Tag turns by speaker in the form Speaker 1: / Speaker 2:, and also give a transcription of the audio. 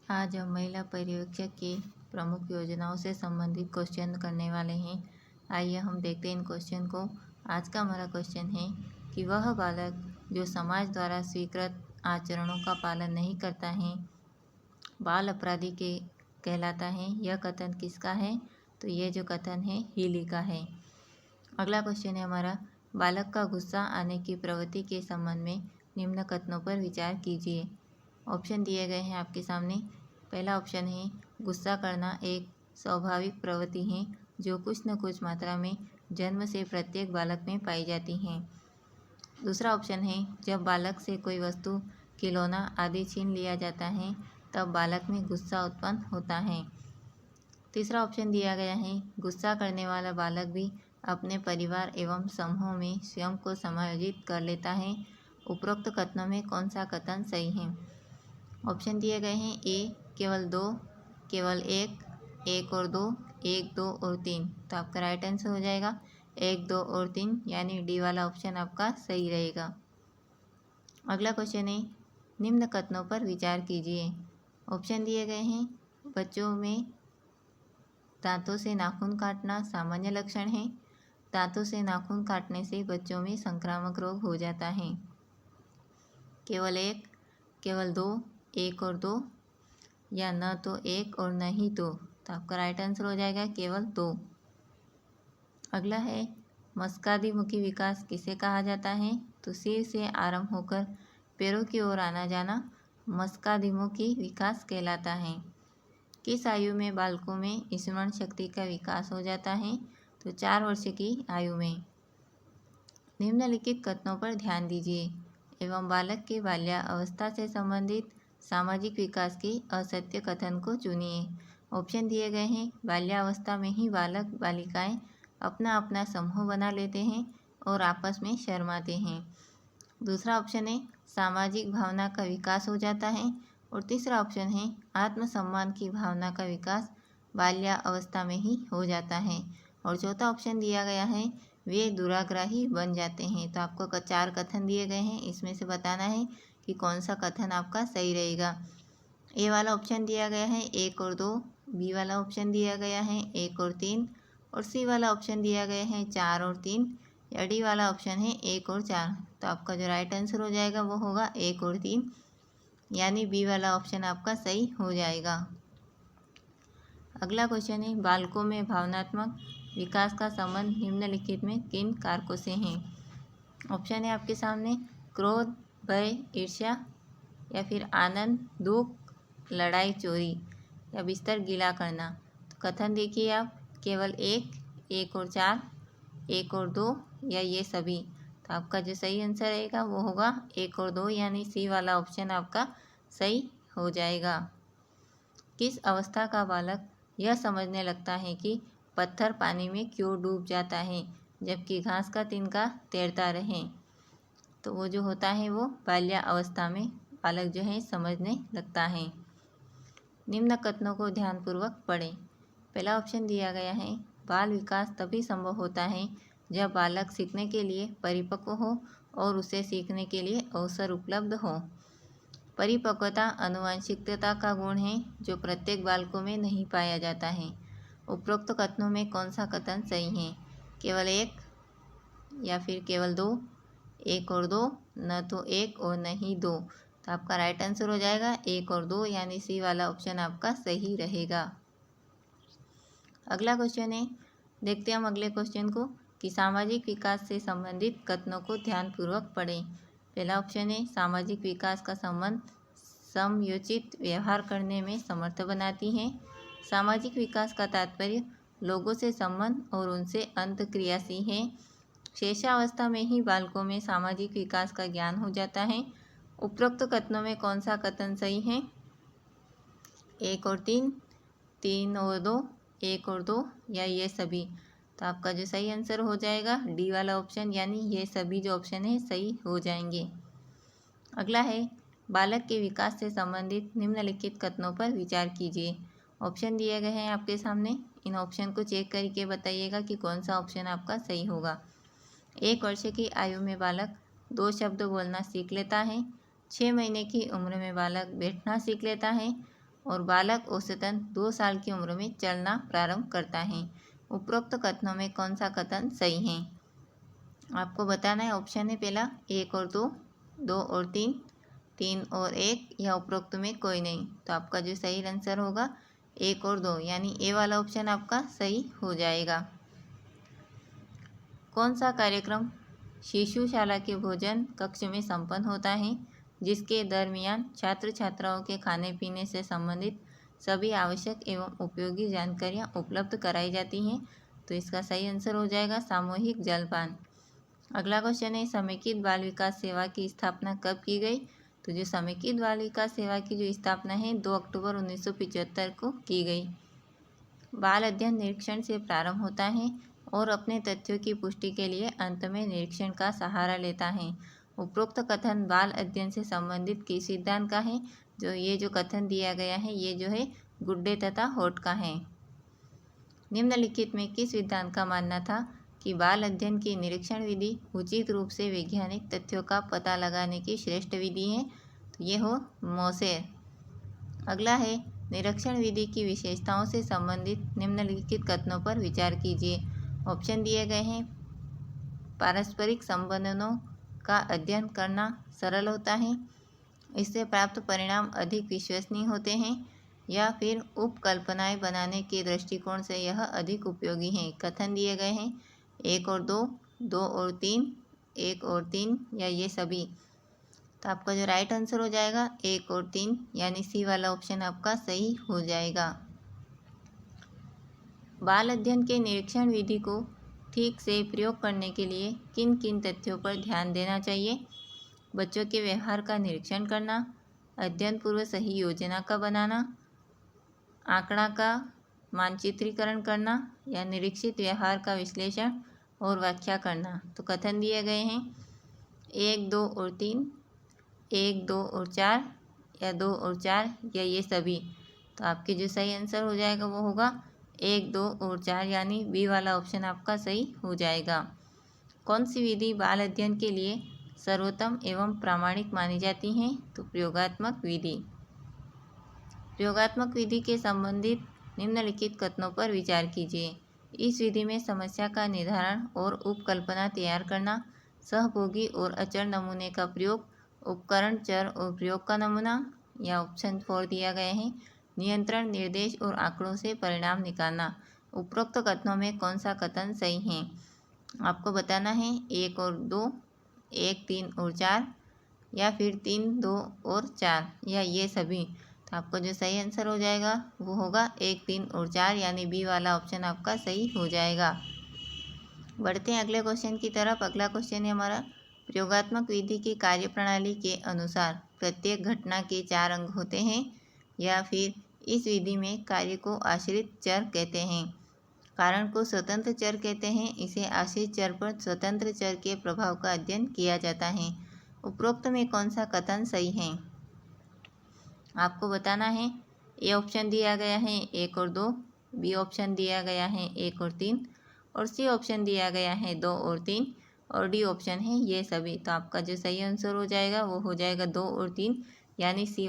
Speaker 1: आज हम महिला पर्यवेक्षक की प्रमुख योजनाओं से संबंधित क्वेश्चन करने वाले हैं। आइए हम देखते हैं इन क्वेश्चन को। आज का हमारा क्वेश्चन है कि वह बालक जो समाज द्वारा स्वीकृत आचरणों का पालन नहीं करता है बाल अपराधी के कहलाता है। यह कथन किसका है? तो ये जो कथन है हीली का है। अगला क्वेश्चन है हमारा, बालक का गुस्सा आने की प्रवृत्ति के संबंध में निम्न कथनों पर विचार कीजिए। ऑप्शन दिए गए हैं आपके सामने। पहला ऑप्शन है, गुस्सा करना एक स्वाभाविक प्रवृत्ति है जो कुछ न कुछ मात्रा में जन्म से प्रत्येक बालक में पाई जाती हैं। दूसरा ऑप्शन है, जब बालक से कोई वस्तु, खिलौना आदि छीन लिया जाता है तब बालक में गुस्सा उत्पन्न होता है। तीसरा ऑप्शन दिया गया है, गुस्सा करने वाला बालक भी अपने परिवार एवं समूह में स्वयं को समायोजित कर लेता है। उपरोक्त कथनों में कौन सा कथन सही है? ऑप्शन दिए गए हैं, ए केवल 2, केवल 1, 1 और 2, 1, 2 और 3। तो आपका राइट आंसर हो जाएगा 1, 2 और 3, यानी डी वाला ऑप्शन आपका सही रहेगा। अगला क्वेश्चन है, निम्न कथनों पर विचार कीजिए। ऑप्शन दिए गए हैं, बच्चों में दांतों से नाखून काटना सामान्य लक्षण है। दांतों से नाखून काटने से बच्चों में संक्रामक रोग हो जाता है। केवल 1, केवल 2, 1 और 2, या न तो 1 और न ही 2। तो आपका राइट आंसर हो जाएगा केवल 2। अगला है, मस्कादिमुखी विकास किसे कहा जाता है? तो सिर से आरंभ होकर पैरों की ओर आना जाना मस्कादिमुखी विकास कहलाता है। किस आयु में बालकों में स्मरण शक्ति का विकास हो जाता है? तो 4 वर्ष की आयु में। निम्नलिखित कथनों पर ध्यान दीजिए एवं बालक के बाल्यावस्था से संबंधित सामाजिक विकास की असत्य कथन को चुनिए। ऑप्शन दिए गए हैं, बाल्यावस्था में ही बालक बालिकाएं अपना अपना समूह बना लेते हैं और आपस में शर्माते हैं। दूसरा ऑप्शन है, सामाजिक भावना का विकास हो जाता है। और तीसरा ऑप्शन है, आत्मसम्मान की भावना का विकास बाल्यावस्था में ही हो जाता है। और चौथा ऑप्शन दिया गया है, वे दुराग्रही बन जाते हैं। तो आपको 4 कथन दिए गए हैं, इसमें से बताना है कि कौन सा कथन आपका सही रहेगा। ए वाला ऑप्शन दिया गया है 1 और 2, बी वाला ऑप्शन दिया गया है 1 और 3, और सी वाला ऑप्शन दिया गया है 4 और 3, या डी वाला ऑप्शन है 1 और 4। तो आपका जो राइट आंसर हो जाएगा वो होगा 1 और 3, यानी बी वाला ऑप्शन आपका सही हो जाएगा। अगला क्वेश्चन है, बालकों में भावनात्मक विकास का संबंध निम्नलिखित में किन कारकों से है? ऑप्शन है आपके सामने, क्रोध, भय, ईर्ष्या, या फिर आनंद, दुख, लड़ाई, चोरी, या बिस्तर गीला करना। तो कथन देखिए आप, केवल 1, 1 और 4, 1 और 2, या ये सभी। तो आपका जो सही आंसर रहेगा वो होगा 1 और 2, यानी सी वाला ऑप्शन आपका सही हो जाएगा। किस अवस्था का बालक यह समझने लगता है कि पत्थर पानी में क्यों डूब जाता है जबकि घास का तिनका तैरता रहे? तो वो जो होता है वो बाल्यावस्था में बालक जो है समझने लगता है। निम्न कथनों को ध्यानपूर्वक पढ़ें। पहला ऑप्शन दिया गया है, बाल विकास तभी संभव होता है जब बालक सीखने के लिए परिपक्व हो और उसे सीखने के लिए अवसर उपलब्ध हो। परिपक्वता आनुवंशिकता का गुण है जो प्रत्येक बालकों में नहीं पाया जाता है। उपरोक्त कथनों में कौन सा कथन सही है? केवल 1, या फिर केवल 2, 1 और 2, न तो 1 और न ही 2। तो आपका राइट आंसर हो जाएगा 1 और 2, यानी सी वाला ऑप्शन आपका सही रहेगा। अगला क्वेश्चन है, देखते हैं हम अगले क्वेश्चन को, कि सामाजिक विकास से संबंधित कथनों को ध्यानपूर्वक पढ़ें। पहला ऑप्शन है, सामाजिक विकास का संबंध समयोचित व्यवहार करने में समर्थ बनाती है। सामाजिक विकास का तात्पर्य लोगों से संबंध और उनसे अंतःक्रिया से है। शेषावस्था में ही बालकों में सामाजिक विकास का ज्ञान हो जाता है। उपरोक्त कथनों में कौन सा कथन सही है? 1 और 3, 3 और 2, 1 और 2, या ये सभी। तो आपका जो सही आंसर हो जाएगा डी वाला ऑप्शन, यानी ये सभी जो ऑप्शन है सही हो जाएंगे। अगला है, बालक के विकास से संबंधित निम्नलिखित कथनों पर विचार कीजिए। ऑप्शन दिए गए हैं आपके सामने, इन ऑप्शन को चेक करके बताइएगा कि कौन सा ऑप्शन आपका सही होगा। 1 वर्ष की आयु में बालक 2 शब्द बोलना सीख लेता है। 6 महीने की उम्र में बालक बैठना सीख लेता है और बालक औसतन 2 साल की उम्र में चलना प्रारंभ करता है। उपरोक्त कथनों में कौन सा कथन सही है? आपको बताना है। ऑप्शन है पहला 1 और 2, 2 और 3, 3 और 1 या उपरोक्त में कोई नहीं। तो आपका जो सही आंसर होगा 1 और 2 यानी ए वाला ऑप्शन आपका सही हो जाएगा। कौन सा कार्यक्रम शिशुशाला के भोजन कक्ष में संपन्न होता है जिसके दरमियान छात्र छात्राओं के खाने पीने से संबंधित सभी आवश्यक एवं उपयोगी जानकारियाँ उपलब्ध कराई जाती हैं? तो इसका सही आंसर हो जाएगा सामूहिक जलपान। अगला क्वेश्चन है समेकित बाल विकास सेवा की स्थापना कब की गई? तो जो समेकित बाल विकास सेवा की जो स्थापना है 2 अक्टूबर 1975 को की गई। बाल अध्ययन निरीक्षण से प्रारंभ होता है और अपने तथ्यों की पुष्टि के लिए अंत में निरीक्षण का सहारा लेता है। उपरोक्त कथन बाल अध्ययन से संबंधित किस सिद्धांत का है? ये जो कथन दिया गया है ये जो है गुड्डे तथा होट का है। निम्नलिखित में किस सिद्धांत का मानना था कि बाल अध्ययन की निरीक्षण विधि उचित रूप से वैज्ञानिक तथ्यों का पता लगाने की श्रेष्ठ विधि है? तो ये हो मोसेर। अगला है निरीक्षण विधि की विशेषताओं से संबंधित निम्नलिखित कथनों पर विचार कीजिए। ऑप्शन दिए गए हैं। पारस्परिक संबंधों का अध्ययन करना सरल होता है, इससे प्राप्त परिणाम अधिक विश्वसनीय होते हैं, या फिर उपकल्पनाएं बनाने के दृष्टिकोण से यह अधिक उपयोगी है। कथन दिए गए हैं 1 और 2, 2 और 3, 1 और 3 या ये सभी। तो आपका जो राइट आंसर हो जाएगा 1 और 3 यानी सी वाला ऑप्शन आपका सही हो जाएगा। बाल अध्ययन के निरीक्षण विधि को ठीक से प्रयोग करने के लिए किन किन तथ्यों पर ध्यान देना चाहिए? बच्चों के व्यवहार का निरीक्षण करना, अध्ययन पूर्व सही योजना का बनाना, आंकड़ा का मानचित्रीकरण करना या निरीक्षित व्यवहार का विश्लेषण और व्याख्या करना। तो कथन दिए गए हैं 1, 2 और 3, 1, 2 और 4 या 2 और 4 या ये सभी। तो आपके जो सही आंसर हो जाएगा वो होगा 1, 2 और 4 यानी बी वाला ऑप्शन आपका सही हो जाएगा। कौन सी विधि बाल अध्ययन के लिए सर्वोत्तम एवं प्रामाणिक मानी जाती है? तो प्रयोगात्मक विधि। प्रयोगात्मक विधि के संबंधित निम्नलिखित कथनों पर विचार कीजिए। इस विधि में समस्या का निर्धारण और उपकल्पना तैयार करना, सहभोगी और अचल नमूने का प्रयोग, उपकरण चर और प्रयोग का नमूना, या ऑप्शन 4 दिया गया है नियंत्रण निर्देश और आंकड़ों से परिणाम निकालना। उपरोक्त कथनों में कौन सा कथन सही है? आपको बताना है 1 और 2, 1, 3 और 4 या फिर 3, 2 और 4 या ये सभी। तो आपका जो सही आंसर हो जाएगा वो होगा 1, 3 और 4 यानी बी वाला ऑप्शन आपका सही हो जाएगा। बढ़ते हैं अगले क्वेश्चन की तरफ। अगला क्वेश्चन है हमारा प्रयोगात्मक विधि की कार्यप्रणाली के अनुसार प्रत्येक घटना के 4 अंग होते हैं, या फिर इस विधि में कार्य को आश्रित चर कहते हैं, कारण को स्वतंत्र चर कहते हैं। इसे आश्रित चर पर स्वतंत्र चर के प्रभाव का अध्ययन किया जाता है। उपरोक्त में कौन सा कथन सही है? आपको बताना है। ए ऑप्शन दिया गया है 1 और 2, बी ऑप्शन दिया गया है 1 और 3 और सी ऑप्शन दिया गया है 2 और 3 और डी ऑप्शन है ये सभी। तो आपका जो सही आंसर हो जाएगा वो हो जाएगा 2 और 3 यानी सी